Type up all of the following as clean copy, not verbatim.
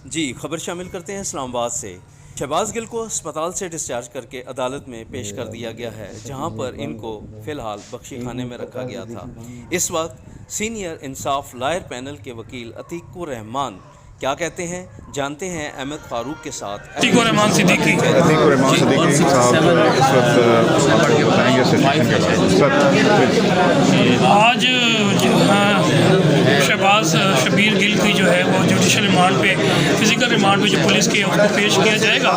जी खबर शामिल करते हैं इस्लामाबाद से। शहबाज गिल को अस्पताल से डिस्चार्ज करके अदालत में पेश कर दिया गया है, जहां पर इनको फ़िलहाल बख्शी खाने में रखा गया था। इस वक्त सीनियर इंसाफ लायर पैनल के वकील अतीकुर रहमान क्या कहते हैं, जानते हैं अहमद फारूक के साथ। अतीकुर रहमान सिद्दीकी साहब इस वक्त आज शहबाज शबीर गिल की जो है वो जुडिशल रिमांड पे, फिजिकल रिमांड पे जो पुलिस की है उसको पेश किया जाएगा।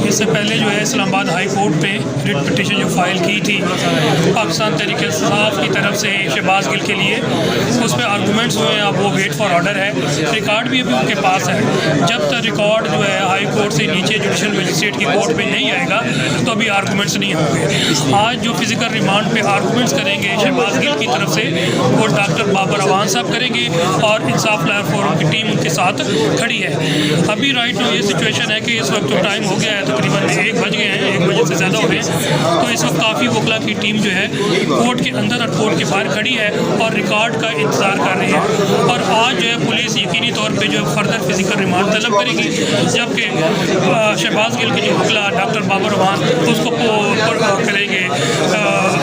इससे पहले जो है इस्लामाबाद हाई कोर्ट पे रिट पिटीशन जो फाइल की थी पाकिस्तान तहरीक इंसाफ की तरफ से शहबाज गिल के लिए, उस पर आर्गूमेंट्स हुए हैं। अब वो वेट फॉर ऑर्डर है, रिकॉर्ड भी अभी उनके पास है। जब तक रिकॉर्ड जो है हाई कोर्ट से नीचे जुडिशल मजिस्ट्रेट की कोर्ट में नहीं आएगा तो अभी आर्गूमेंट्स नहीं होंगे। आज जो फिजिकल रिमांड पे आर्गूमेंट्स करेंगे शहबाज गिल की तरफ से वो डॉक्टर बाबर अवान साहब करेंगे और इंसाफ लायर फोरम की टीम उनके साथ खड़ी है। अभी राइट नो ये सिचुएशन है कि इस वक्त जो टाइम हो गया है तकरीबन 1 बज गए हैं, 1 बजे से ज़्यादा हो गए हैं, तो इस वक्त काफ़ी वकला की टीम जो है कोर्ट के अंदर और कोर्ट के बाहर खड़ी है और रिकॉर्ड का इंतज़ार कर रही है। और आज जो है पुलिस यकीनी तौर पर जो है फर्दर फिजिकल रिमांड तलब करेगी, जबकि शहबाज गिल के जो वकला डॉक्टर बाबर अवान उसको करेंगे,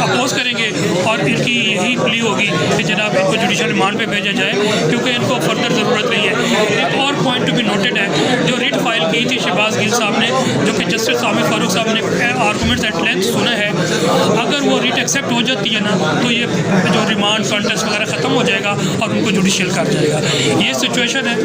अपोज करेंगे और इनकी यही प्ली होगी कि जनाब इनको जुडिशल रिमांड पे भेजा जाए, क्योंकि इनको फर्दर ज़रूरत नहीं है। एक और पॉइंट टू बी नोटेड है, जो रिट फाइल की थी शहबाज गिल साहब ने, जो कि जस्टिस आमिर फारूक साहब ने आर्गूमेंट्स एट लेंथ सुना है, अगर वो रिट एक्सेप्ट हो जाती है ना तो ये जो रिमांड कॉन्टेस्ट वगैरह ख़त्म हो जाएगा और उनको जुडिशियल कर जाएगा। ये सिचुएशन है।